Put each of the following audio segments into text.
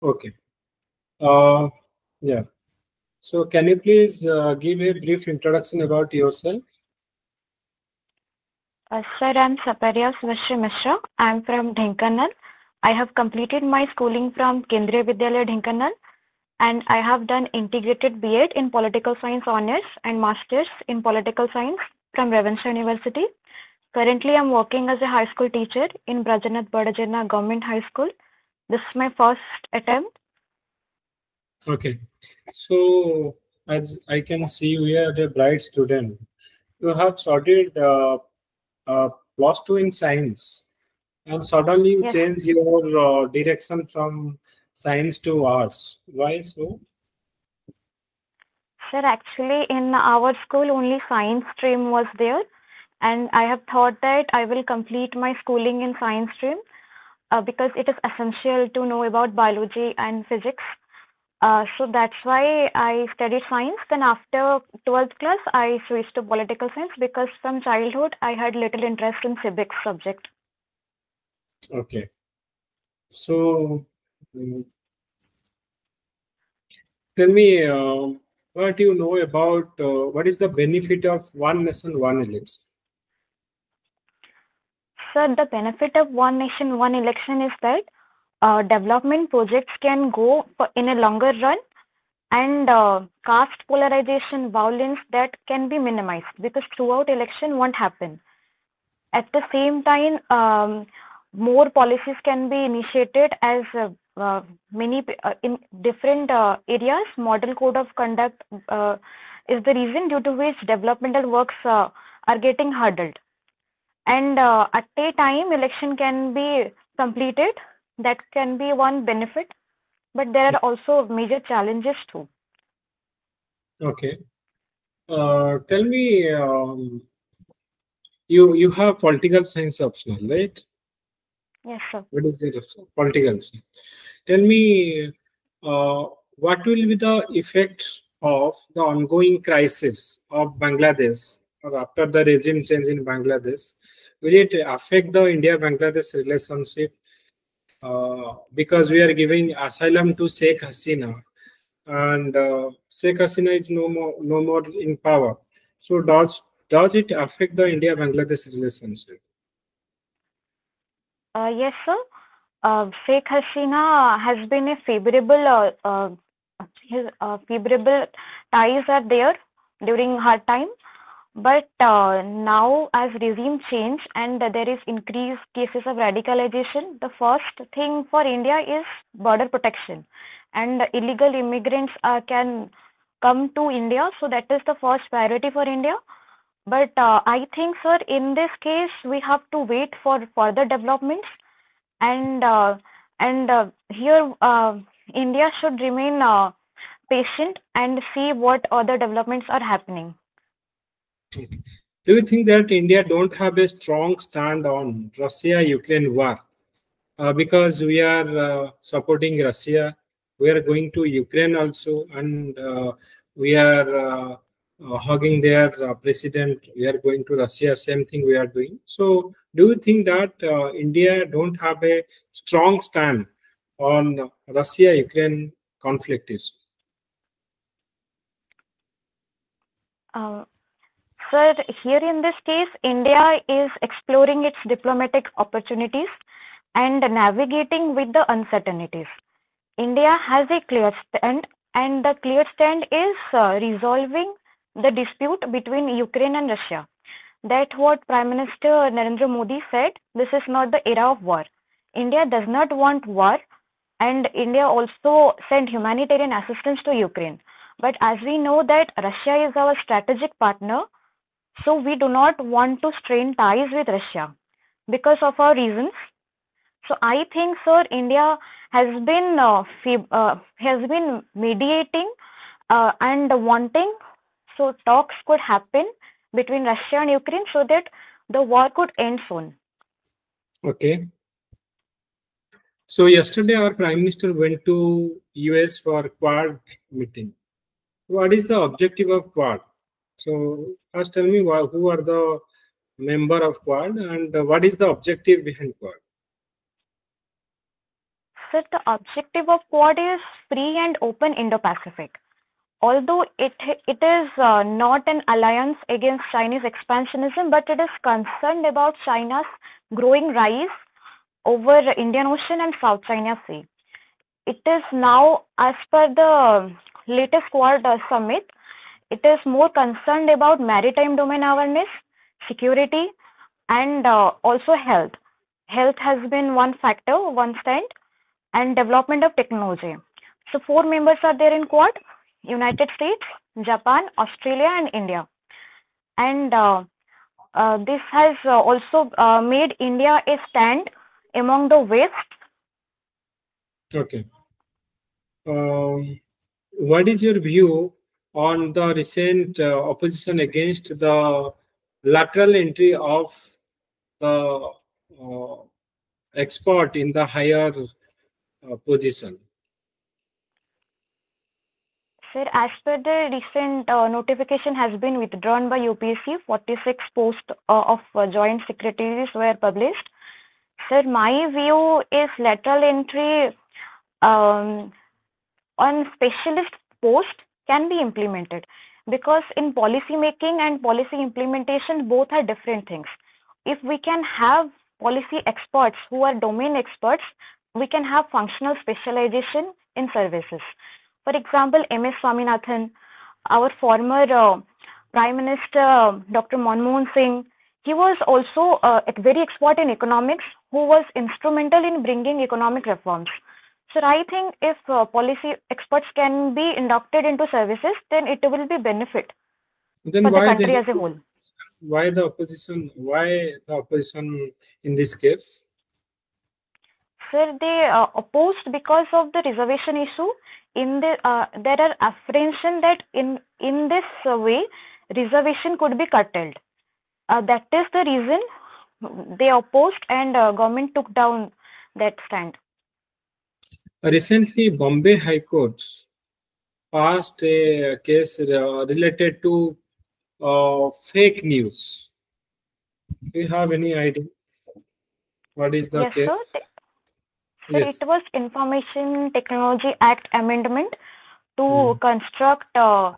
Okay. Uh, yeah. So can you please give a brief introduction about yourself? Sir, I'm SAPARYA MISHRA. I'm from Dhenkanal. I have completed my schooling from Kendriya Vidyalaya Dhenkanal, and I have done integrated B.Ed in Political Science Honours and Masters in Political Science from Ravenshaw University. Currently, I'm working as a high school teacher in Brajanath Badajana Government High School. This is my first attempt. Okay. So as I can see, you are a bright student. You have studied plus 2 in science, and suddenly you Yes, change your direction from science to arts. Why so? sir, actually, in our school, only science stream was there, and I have thought that I will complete my schooling in science stream because it is essential to know about biology and physics. So that's why I studied science. Then after 12th class, I switched to political science because from childhood I had little interest in civics subject. Okay. So mm, tell me what you know about what is the benefit of one nation, one election? So the benefit of one nation, one election is that development projects can go in a longer run, and caste polarization, violence that can be minimized because throughout election won't happen. At the same time, more policies can be initiated as many in different areas. Model code of conduct is the reason due to which developmental works are getting hurdled. And at a time, election can be completed. That can be one benefit, but there are also major challenges too. Okay. Tell me, you have political science optional, right? Yes, sir. What is it? Political science. Tell me, uh, what will be the effect of the ongoing crisis of Bangladesh or after the regime change in Bangladesh? Will it affect the India-Bangladesh relationship? Because we are giving asylum to Sheikh Hasina, and Sheikh Hasina is no more in power. So does it affect the India-Bangladesh relationship? Yes, sir. Sheikh Hasina has been a favorable, his favorable ties are there during her time. But now, as regime change and there is increased cases of radicalization, the first thing for India is border protection, and illegal immigrants can come to India. So that is the first priority for India. But I think, sir, in this case, we have to wait for further developments, and here India should remain patient and see what other developments are happening. Do you think that India don't have a strong stand on Russia-Ukraine war? Because we are supporting Russia, we are going to Ukraine also, and we are hugging their president. We are going to Russia. Same thing we are doing. So, do you think that India don't have a strong stand on Russia-Ukraine conflict issue? Uh, Sir, here in this case, India is exploring its diplomatic opportunities and navigating with the uncertainties. India has a clear stand, and the clear stand is resolving the dispute between Ukraine and Russia. That what Prime Minister Narendra Modi said, this is not the era of war. India does not want war, and India also sent humanitarian assistance to Ukraine. But as we know that Russia is our strategic partner, so we do not want to strain ties with Russia because of our reasons. So I think, sir, India has been mediating and wanting so talks could happen between Russia and Ukraine so that the war could end soon. Okay. So yesterday our Prime Minister went to US for Quad meeting. What is the objective of Quad? So first tell me who are the member of Quad and what is the objective behind Quad? So the objective of Quad is free and open Indo-Pacific. Although it is not an alliance against Chinese expansionism, but it is concerned about China's growing rise over Indian Ocean and South China Sea. It is now, as per the latest Quad summit, it is more concerned about maritime domain awareness, security, and also health. Health has been one factor, one stand, and development of technology. So 4 members are there in Quad: United States, Japan, Australia, and India. And this has also made India a stand among the West. Okay. What is your view on the recent opposition against the lateral entry of the expert in the higher position? Sir, as per the recent notification has been withdrawn by UPSC, 46 posts of joint secretaries were published. Sir, my view is lateral entry on specialist post can be implemented, because in policy making and policy implementation, both are different things. If we can have policy experts who are domain experts, we can have functional specialization in services. For example, M.S. Swaminathan, our former Prime Minister Dr. Manmohan Singh, he was also a very expert in economics, who was instrumental in bringing economic reforms. So I think if policy experts can be inducted into services, then it will be benefit Then for the why country as a whole. Why the opposition? Why the opposition in this case? Sir, they opposed because of the reservation issue. In the there are apprehension that in this way reservation could be curtailed. That is the reason they opposed, and government took down that stand. Recently, Bombay High Court passed a case related to fake news. Do you have any idea what is the Yes, case? sir. Yes. It was Information Technology Act amendment to construct a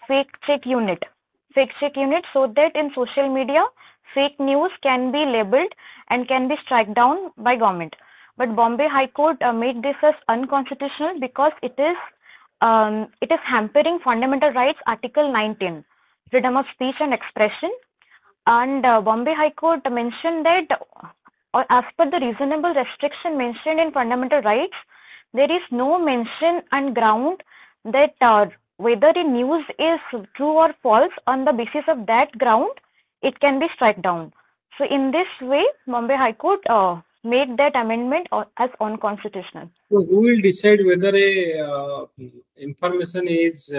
fake check unit, so that in social media fake news can be labeled and can be struck down by government. But Bombay High Court made this as unconstitutional because it is hampering fundamental rights, Article 19, freedom of speech and expression. And Bombay High Court mentioned that as per the reasonable restriction mentioned in fundamental rights, there is no mention and ground that whether a news is true or false. On the basis of that ground, it can be struck down. So in this way, Bombay High Court made that amendment as unconstitutional. So who will decide whether a information is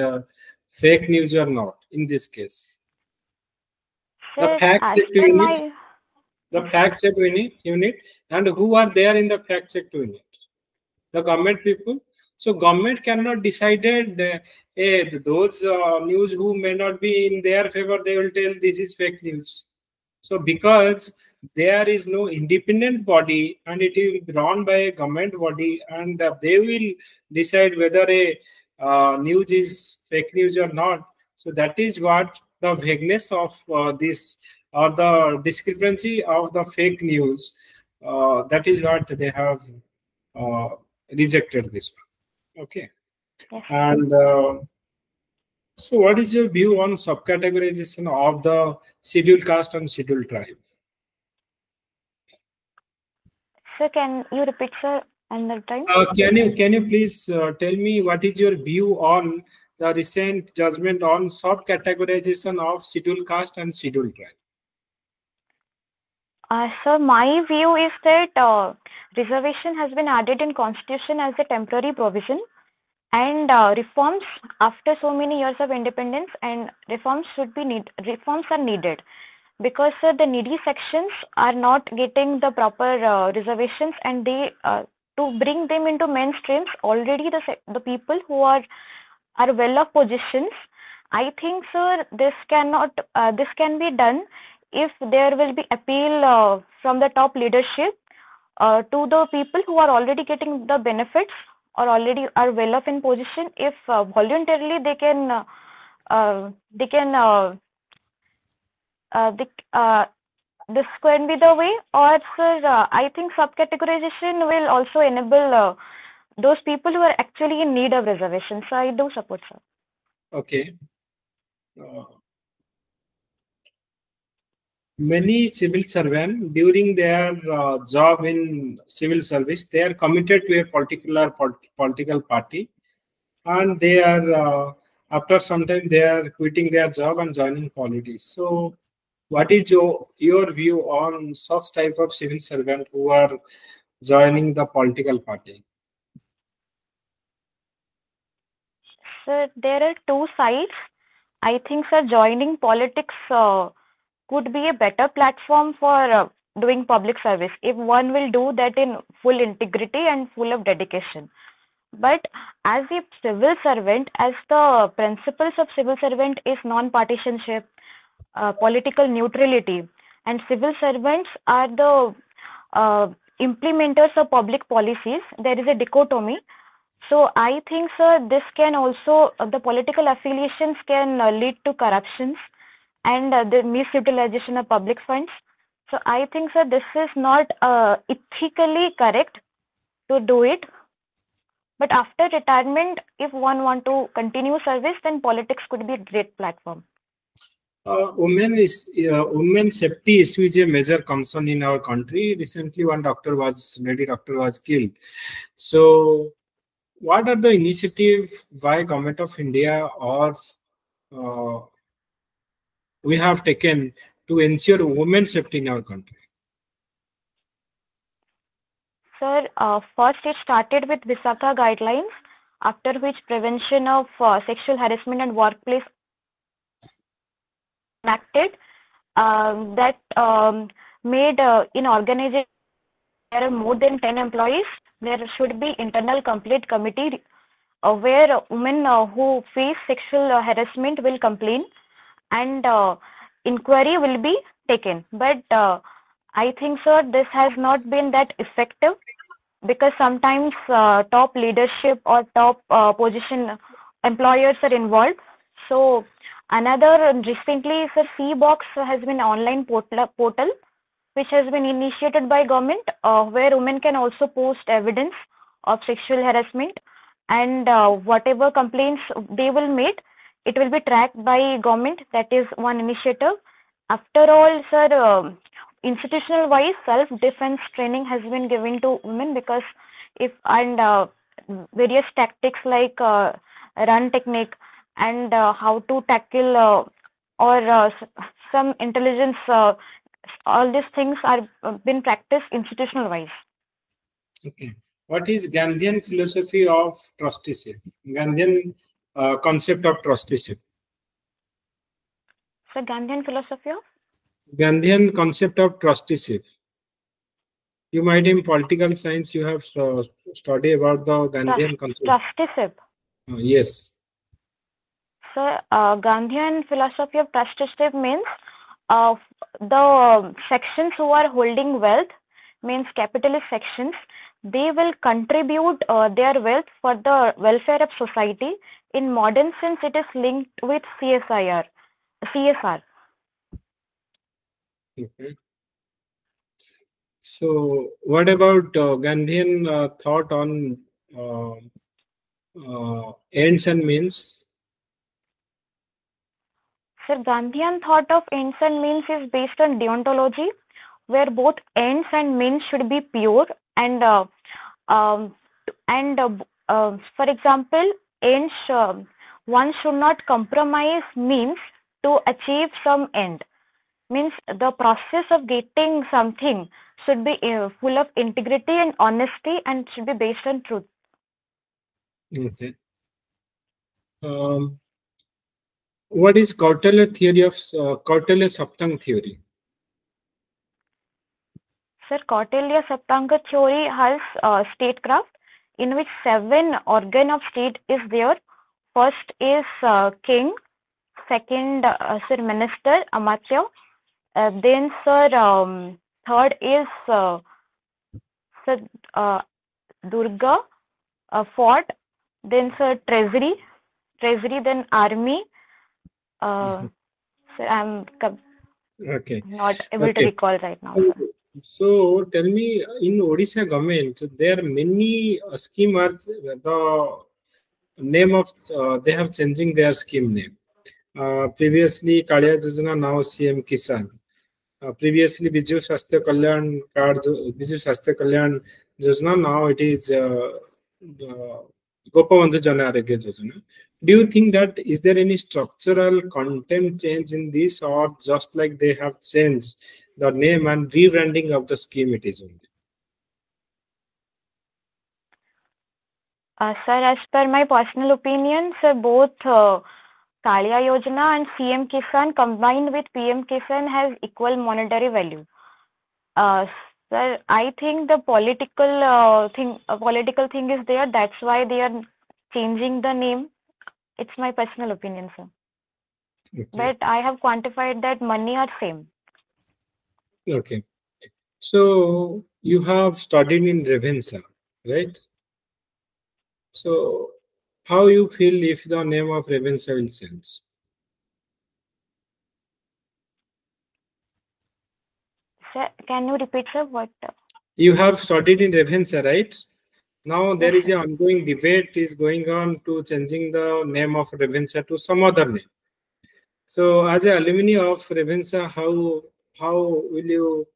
fake news or not in this case? Sir, The fact check unit. The fact check unit, and who are there in the fact check unit? The government people. So government cannot decide those news who may not be in their favor, they will tell this is fake news. So because there is no independent body and it will be run by a government body, and they will decide whether a news is fake news or not. So that is what the vagueness of this, or the discrepancy of the fake news, that is what they have rejected this one. Okay. Yes. And so what is your view on subcategorization of the scheduled caste and scheduled tribe? Sir, can you repeat, sir, another time? Can you please tell me what is your view on the recent judgment on subcategorization of scheduled caste and scheduled tribe? So my view is that reservation has been added in Constitution as a temporary provision, and reforms after so many years of independence, and reforms are needed, because the needy sections are not getting the proper reservations, and they to bring them into mainstreams, already the people who are well off positions. I think, sir, this can be done if there will be appeal from the top leadership to the people who are already getting the benefits or already are well off in position. If voluntarily they can this can be the way, or sir, I think subcategorization will also enable those people who are actually in need of reservation. So I do support, sir. Okay. Many civil servants during their job in civil service, they are committed to a particular political party, and they are after some time they are quitting their job and joining politics. So what is your view on such type of civil servant who are joining the political party? Sir, there are two sides. I think, sir, joining politics could be a better platform for doing public service if one will do that in full integrity and full of dedication. But as a civil servant, as the principles of civil servant is non-partisanship, political neutrality, and civil servants are the implementers of public policies, there is a dichotomy. So I think, sir, this can also, the political affiliations can lead to corruptions and the misutilization of public funds. So I think, sir, this is not ethically correct to do it. But after retirement, if one want to continue service, then politics could be a great platform. Women safety issue is a major concern in our country. Recently, one lady doctor was killed. So, what are the initiatives by Government of India or we have taken to ensure women's safety in our country? Sir, first it started with Visakha guidelines, after which prevention of sexual harassment and workplace enacted that made in organization there are more than 10 employees. There should be internal complaint committee where women who face sexual harassment will complain and inquiry will be taken. But I think, sir, this has not been that effective because sometimes top leadership or top position employers are involved. So another recently, sir, C-Box has been an online portal which has been initiated by government where women can also post evidence of sexual harassment and whatever complaints they will make, it will be tracked by government. That is one initiative. After all, sir, institutional wise self-defense training has been given to women because if and various tactics like run technique and how to tackle or some intelligence all these things are been practiced institutional wise. Okay. What is Gandhian philosophy of trusteeship? Gandhian concept of trusteeship. So Gandhian philosophy of? Gandhian concept of trusteeship. You might in political science you have studied about the Gandhian concept. Trusteeship. Yes. So Gandhian philosophy of trusteeship means the sections who are holding wealth, means capitalist sections, they will contribute their wealth for the welfare of society. In modern sense, it is linked with CSR. Okay. So, what about Gandhian thought on ends and means? Sir, Gandhian thought of ends and means is based on deontology, where both ends and means should be pure and for example, ends one should not compromise means to achieve some end. Means the process of getting something should be full of integrity and honesty and should be based on truth. Okay. What is Kautilya theory of Kautilya Saptang theory? Sir, Kautilya Saptanga theory has statecraft in which 7 organ of state is there. First is king, second sir minister, amatya, then sir third is Sir, Durga, Fort, then sir Treasury, then Army. Sir, I'm Okay. not able to Okay. recall right now, sir. So tell me, in Odisha government, there are many scheme are the name of they have changing their scheme name. Previously Kalia Yojana, now CM Kisan. Previously Biju Swasthya Kalyan card, Biju Swasthya Kalyan Yojana, now it is Gopavandhu Jana Arogya Yojana. Do you think that is there any structural content change in this, or just like they have changed the name and rebranding of the scheme it is only? Sir, as per my personal opinion, sir, both Kalia Yojana and CM Kisan combined with PM Kisan has equal monetary value. Sir, I think the political thing is there. That's why they are changing the name. It's my personal opinion, sir. Okay. But I have quantified that money are same. Okay. So you have studied in Ravensa, right? So how you feel if the name of Ravensa will change? Sir, can you repeat, sir? What? You have studied in Ravensa, right? Now there Yes, is an ongoing debate is going on to changing the name of Ravensa to some other name. So as an alumni of Ravensa, how will you?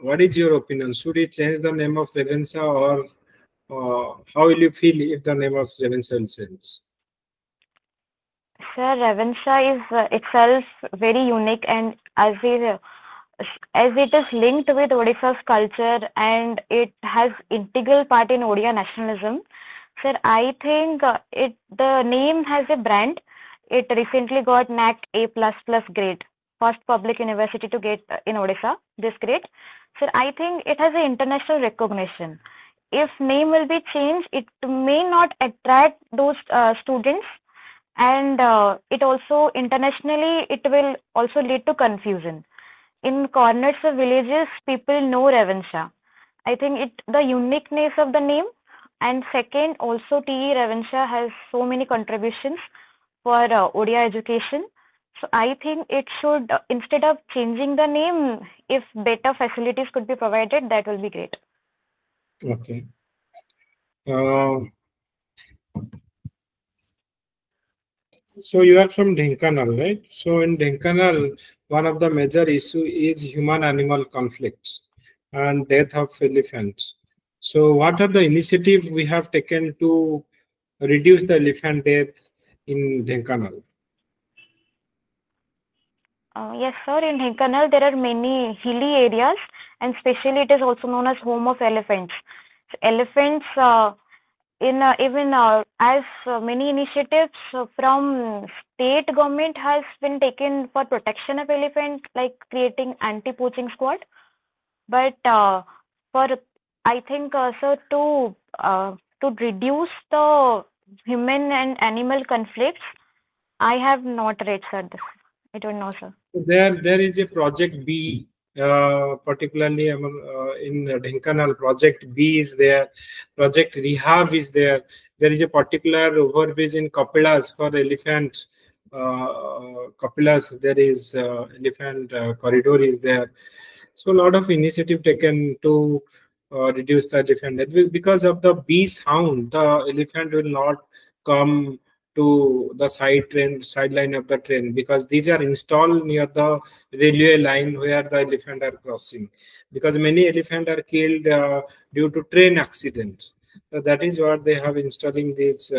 What is your opinion? Should you change the name of Ravensa, or how will you feel if the name of Ravensa will change? Sir, Ravensa is itself very unique, and as it is linked with Odisha's culture and it has integral part in Odia nationalism. Sir, I think the name has a brand. It recently got NAC A++ grade, first public university to get in Odisha this grade. Sir, I think it has an international recognition. If name will be changed, it may not attract those students, and it also internationally it will also lead to confusion. In corners of villages, people know Ravensa. I think the uniqueness of the name, and second, also TE Ravensa has so many contributions for Odia education. So I think it should, instead of changing the name, if better facilities could be provided, that will be great. Okay. So you are from Dhenkanal, right? So in Dhenkanal, one of the major issue is human-animal conflicts and death of elephants. So what are the initiatives we have taken to reduce the elephant death in Dhenkanal? Yes, sir. In Dhenkanal, there are many hilly areas, and especially it is also known as home of elephants. So elephants, as many initiatives from state government has been taken for protection of elephant, like creating anti-poaching squad. But I think, sir, to reduce the human and animal conflicts, I have not read, sir. This. I don't know, sir. There is a project B, particularly in Dhenkanal. Project B is there. Project Rehab is there. There is a particular overbridge in Kapilas for elephant. Kapilas, there is elephant corridor is there. So a lot of initiative taken to reduce the elephant death. Because of the bee sound, the elephant will not come to the sideline of the train, because these are installed near the railway line where the elephant are crossing, because many elephant are killed due to train accident. So that is what they have installing these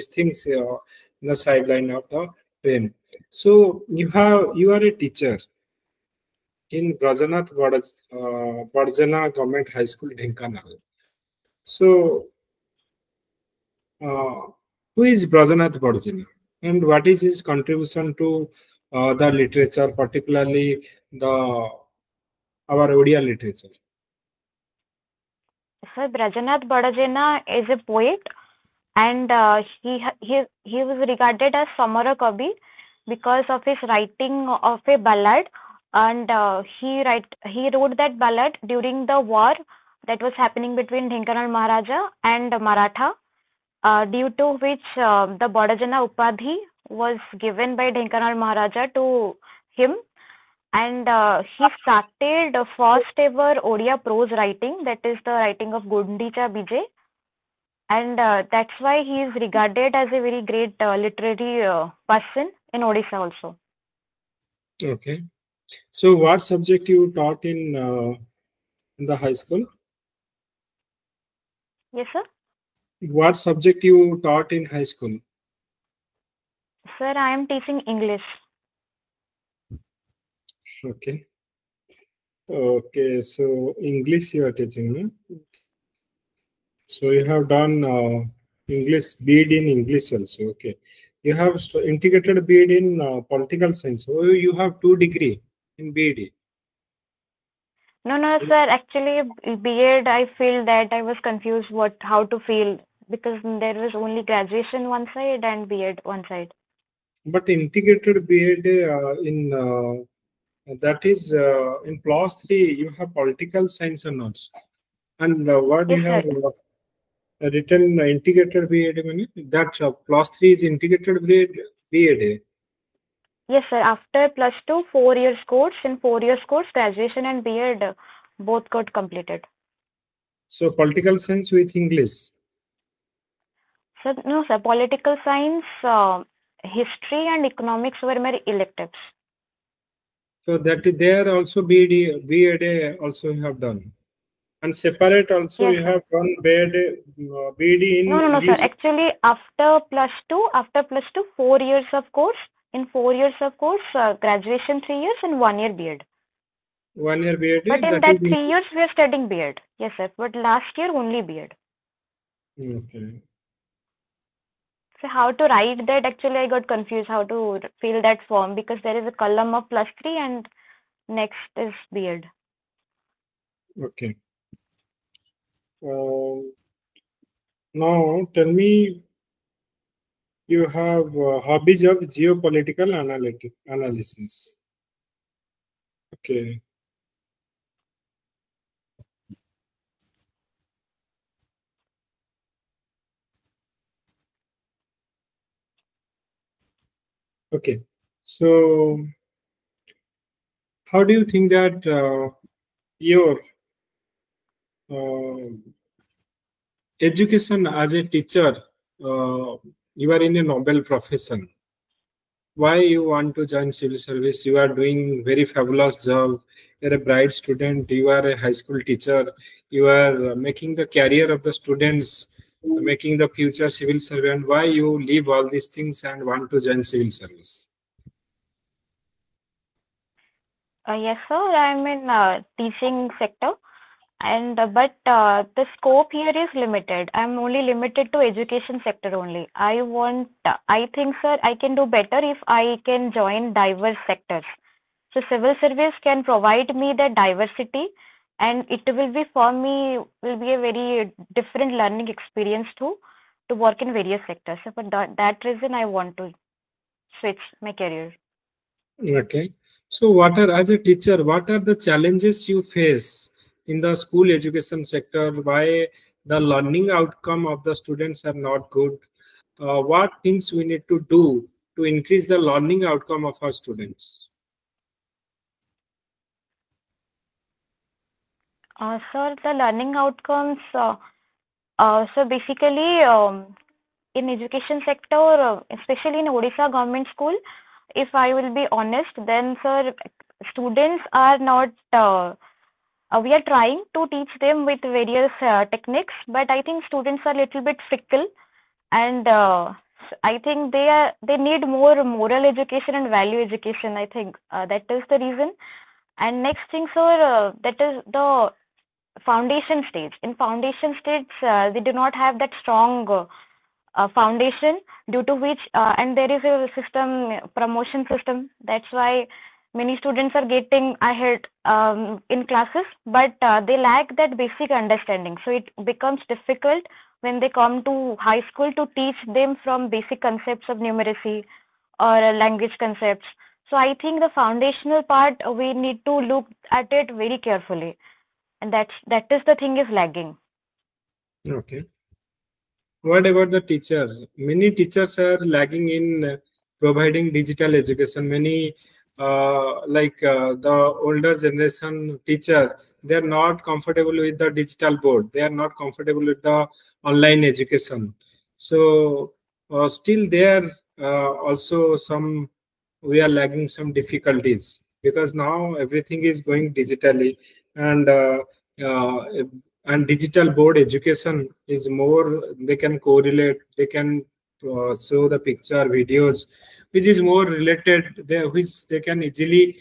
things in the sideline of the train. So you are a teacher in Brajanath Barjana Government High School, Dhenkanal. So who is Brajanath Barjana, and what is his contribution to the literature, particularly our Odia literature? Sir, Brajanath Badajena is a poet, and he was regarded as Samara Kavi because of his writing of a ballad and he wrote that ballad during the war that was happening between Dhenkanal Maharaja and Maratha, due to which the Bodajana Upadhi was given by Dhenkanal Maharaja to him, and he started the first ever Odia prose writing, that is the writing of Gundicha Bijay, and that's why he is regarded as a very great literary person in Odisha also. Okay. So what subject you taught in the high school? Yes, sir. What subject you taught in high school? Sir, I am teaching English. Okay. Okay, so English you are teaching, no? So you have done English B.Ed in English also. Okay. You have integrated B.Ed in political science. So you have 2 degree in B.Ed. No, sir. Actually, B.Ed, I feel that I was confused how to feel, because there was only graduation one side and B.Ed one side. But integrated B.Ed in that is in plus 3 you have political science honors. And what Yes, you have sir. written integrated B.Ed, that plus 3 is integrated B.Ed. Yes, sir. After plus 2, 4 years course. In 4 years course, graduation and B.Ed both got completed. So political science with English. Sir, no, sir. Political science, history, and economics were my electives. So that there also B.Ed also you have done. And separate also Yes, you sir. have done B.Ed in No, sir. English. Actually, after plus 2, 4 years of course. In 4 years of course, graduation 3 years and 1 year B.Ed. 1 year B.Ed, But in that that is 3 English. years, we are studying B.Ed. Yes, sir. But last year, only B.Ed. Okay. So how to write that? Actually, I got confused how to fill that form, because there is a column of plus 3 and next is B.Ed. Okay. Now tell me, you have hobbies of geopolitical analysis. Okay. Okay. So how do you think that your education as a teacher, you are in a noble profession. Why you want to join civil service? You are doing very fabulous job. You're a bright student. You are a high school teacher. You are making the career of the students, making the future civil servant. Why you leave all these things and want to join civil service? Yes, sir. I'm in teaching sector, and but the scope here is limited. I'm only limited to education sector only. I think, sir, I can do better if I can join diverse sectors. So civil service can provide me the diversity, and it will be for me will be a very different learning experience too, to work in various sectors. So for that reason, I want to switch my career. Okay. So what are, as a teacher, what are the challenges you face in the school education sector? Why the learning outcome of the students are not good? What things we need to do to increase the learning outcome of our students? Sir, the learning outcomes. So basically, in education sector, especially in Odisha government school, if I will be honest, then sir, students are not. We are trying to teach them with various techniques, but I think students are a little bit fickle, and I think they need more moral education and value education. I think that is the reason. And next thing, sir, that is the foundation stage. In foundation stage, they do not have that strong foundation, due to which and there is a system, promotion system. That's why many students are getting ahead in classes, but they lack that basic understanding. So it becomes difficult when they come to high school to teach them from basic concepts of numeracy or language concepts. So I think the foundational part, we need to look at it very carefully, and that is the thing is lagging. Okay. What about the teacher? Many teachers are lagging in providing digital education. Many the older generation teacher, they are not comfortable with the digital board. They are not comfortable with the online education. So still there also some, we are lagging some difficulties, because now everything is going digitally, and uh, and digital board education is more, they can correlate, they can show the picture videos which is more related there, which they can easily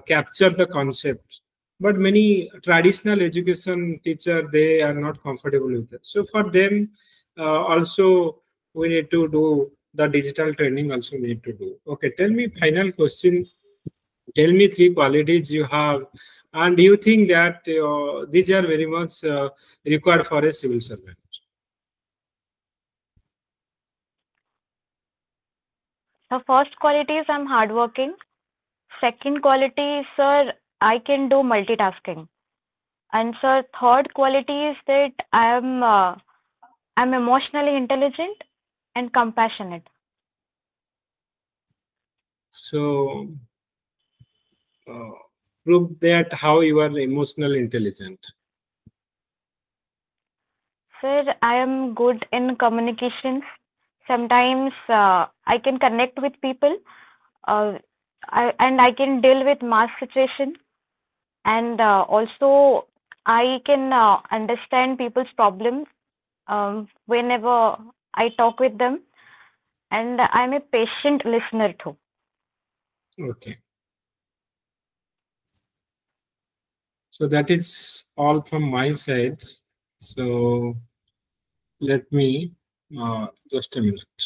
capture the concept. But many traditional education teacher, they are not comfortable with it. So for them also we need to do the digital training, also we need to do. Okay, tell me, final question, tell me 3 qualities you have and do you think that these are very much required for a civil servant? The first quality is I'm hardworking. Second quality is, sir, I can do multitasking. And sir, third quality is that I'm emotionally intelligent and compassionate. So prove that how you are emotionally intelligent. Sir, I am good in communications. Sometimes I can connect with people, and I can deal with mass situation, and also I can understand people's problems whenever I talk with them, and I'm a patient listener too. Okay. So that is all from my side. So let me just a minute.